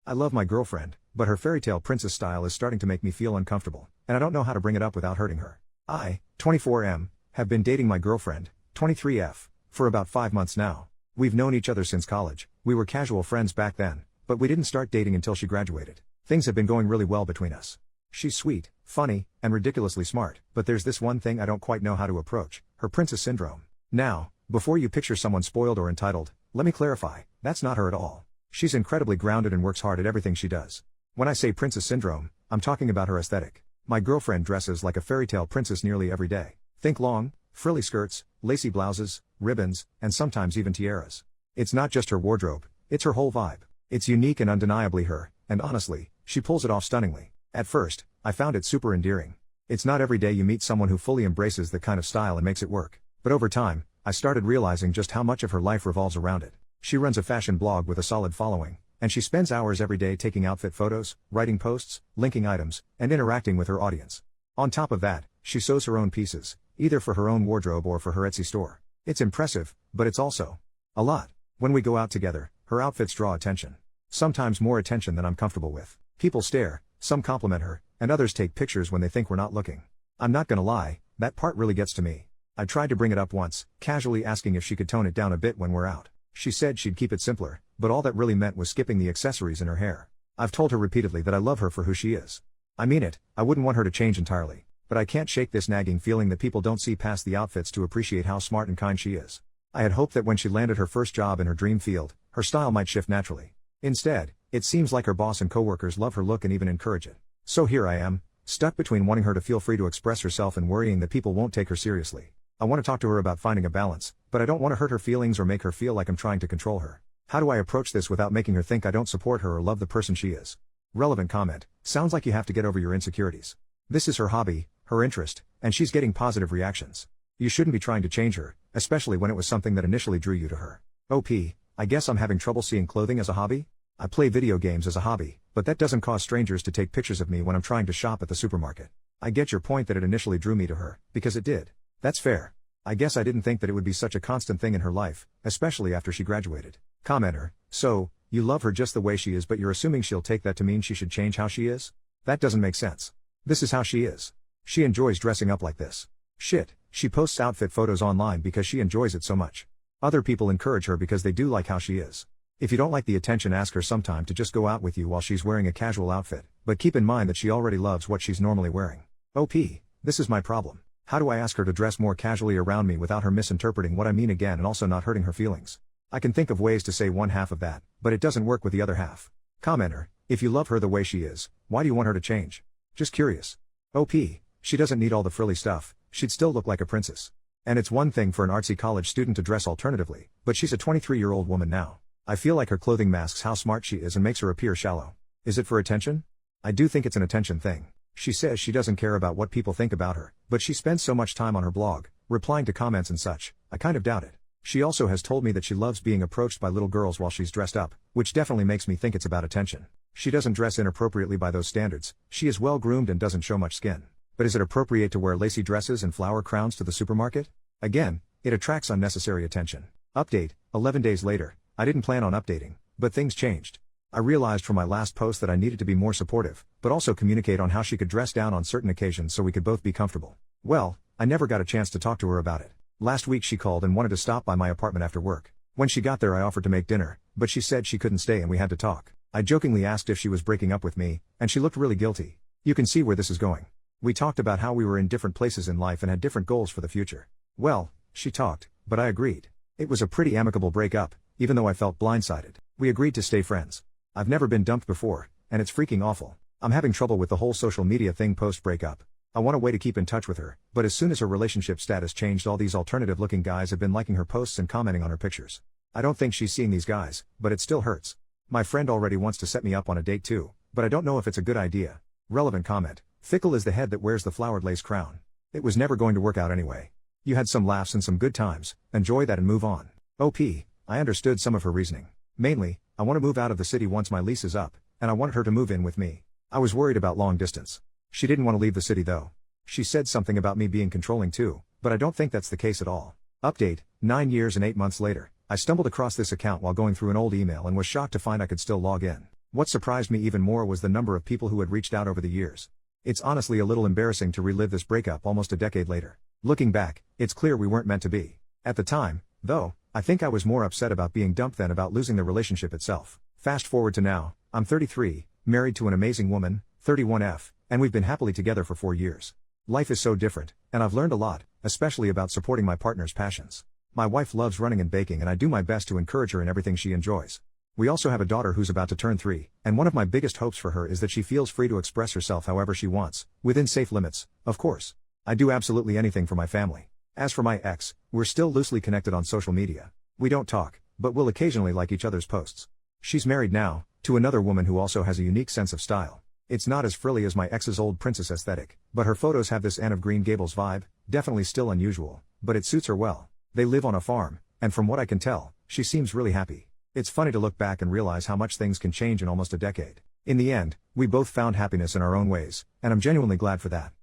I love my girlfriend, but her fairytale princess style is starting to make me feel uncomfortable, and I don't know how to bring it up without hurting her. I, 24M, have been dating my girlfriend, 23F, for about 5 months now. We've known each other since college. We were casual friends back then, but we didn't start dating until she graduated. Things have been going really well between us. She's sweet, funny, and ridiculously smart, but there's this one thing I don't quite know how to approach: her princess syndrome. Now, before you picture someone spoiled or entitled, let me clarify, that's not her at all. She's incredibly grounded and works hard at everything she does. When I say princess syndrome, I'm talking about her aesthetic. My girlfriend dresses like a fairytale princess nearly every day. Think long, frilly skirts, lacy blouses, ribbons, and sometimes even tiaras. It's not just her wardrobe, it's her whole vibe. It's unique and undeniably her, and honestly, she pulls it off stunningly. At first, I found it super endearing. It's not every day you meet someone who fully embraces the kind of style and makes it work. But over time, I started realizing just how much of her life revolves around it. She runs a fashion blog with a solid following, and she spends hours every day taking outfit photos, writing posts, linking items, and interacting with her audience. On top of that, she sews her own pieces, either for her own wardrobe or for her Etsy store. It's impressive, but it's also a lot. When we go out together, her outfits draw attention. Sometimes more attention than I'm comfortable with. People stare, some compliment her, and others take pictures when they think we're not looking. I'm not gonna lie, that part really gets to me. I tried to bring it up once, casually asking if she could tone it down a bit when we're out. She said she'd keep it simpler, but all that really meant was skipping the accessories in her hair. I've told her repeatedly that I love her for who she is. I mean it, I wouldn't want her to change entirely. But I can't shake this nagging feeling that people don't see past the outfits to appreciate how smart and kind she is. I had hoped that when she landed her first job in her dream field, her style might shift naturally. Instead, it seems like her boss and coworkers love her look and even encourage it. So here I am, stuck between wanting her to feel free to express herself and worrying that people won't take her seriously. I want to talk to her about finding a balance, but I don't want to hurt her feelings or make her feel like I'm trying to control her. How do I approach this without making her think I don't support her or love the person she is? Relevant comment: sounds like you have to get over your insecurities. This is her hobby, her interest, and she's getting positive reactions. You shouldn't be trying to change her, especially when it was something that initially drew you to her. OP, I guess I'm having trouble seeing clothing as a hobby? I play video games as a hobby, but that doesn't cause strangers to take pictures of me when I'm trying to shop at the supermarket. I get your point that it initially drew me to her, because it did. That's fair. I guess I didn't think that it would be such a constant thing in her life, especially after she graduated. Commenter: so, you love her just the way she is, but you're assuming she'll take that to mean she should change how she is? That doesn't make sense. This is how she is. She enjoys dressing up like this. Shit, she posts outfit photos online because she enjoys it so much. Other people encourage her because they do like how she is. If you don't like the attention, ask her sometime to just go out with you while she's wearing a casual outfit, but keep in mind that she already loves what she's normally wearing. OP, this is my problem. How do I ask her to dress more casually around me without her misinterpreting what I mean again and also not hurting her feelings? I can think of ways to say one half of that, but it doesn't work with the other half. Commenter: if you love her the way she is, why do you want her to change? Just curious. OP, she doesn't need all the frilly stuff, she'd still look like a princess. And it's one thing for an artsy college student to dress alternatively, but she's a 23-year-old woman now. I feel like her clothing masks how smart she is and makes her appear shallow. Is it for attention? I do think it's an attention thing. She says she doesn't care about what people think about her, but she spends so much time on her blog, replying to comments and such. I kind of doubt it. She also has told me that she loves being approached by little girls while she's dressed up, which definitely makes me think it's about attention. She doesn't dress inappropriately by those standards, she is well groomed and doesn't show much skin. But is it appropriate to wear lacy dresses and flower crowns to the supermarket? Again, it attracts unnecessary attention. Update: 11 days later. I didn't plan on updating, but things changed. I realized from my last post that I needed to be more supportive, but also communicate on how she could dress down on certain occasions so we could both be comfortable. Well, I never got a chance to talk to her about it. Last week she called and wanted to stop by my apartment after work. When she got there I offered to make dinner, but she said she couldn't stay and we had to talk. I jokingly asked if she was breaking up with me, and she looked really guilty. You can see where this is going. We talked about how we were in different places in life and had different goals for the future. Well, she talked, but I agreed. It was a pretty amicable breakup, even though I felt blindsided. We agreed to stay friends. I've never been dumped before, and it's freaking awful. I'm having trouble with the whole social media thing post-breakup. I want a way to keep in touch with her, but as soon as her relationship status changed, all these alternative-looking guys have been liking her posts and commenting on her pictures. I don't think she's seeing these guys, but it still hurts. My friend already wants to set me up on a date too, but I don't know if it's a good idea. Relevant comment: fickle is the head that wears the flowered lace crown. It was never going to work out anyway. You had some laughs and some good times, enjoy that and move on. OP, I understood some of her reasoning. Mainly, I want to move out of the city once my lease is up, and I wanted her to move in with me. I was worried about long distance. She didn't want to leave the city though. She said something about me being controlling too, but I don't think that's the case at all. Update: 9 years and 8 months later, I stumbled across this account while going through an old email and was shocked to find I could still log in. What surprised me even more was the number of people who had reached out over the years. It's honestly a little embarrassing to relive this breakup almost a decade later. Looking back, it's clear we weren't meant to be. At the time, though, I think I was more upset about being dumped than about losing the relationship itself. Fast forward to now, I'm 33, married to an amazing woman, 31F, and we've been happily together for 4 years. Life is so different, and I've learned a lot, especially about supporting my partner's passions. My wife loves running and baking, and I do my best to encourage her in everything she enjoys. We also have a daughter who's about to turn 3, and one of my biggest hopes for her is that she feels free to express herself however she wants, within safe limits, of course. I do absolutely anything for my family. As for my ex, we're still loosely connected on social media. We don't talk, but we'll occasionally like each other's posts. She's married now, to another woman who also has a unique sense of style. It's not as frilly as my ex's old princess aesthetic, but her photos have this Anne of Green Gables vibe, definitely still unusual, but it suits her well. They live on a farm, and from what I can tell, she seems really happy. It's funny to look back and realize how much things can change in almost a decade. In the end, we both found happiness in our own ways, and I'm genuinely glad for that.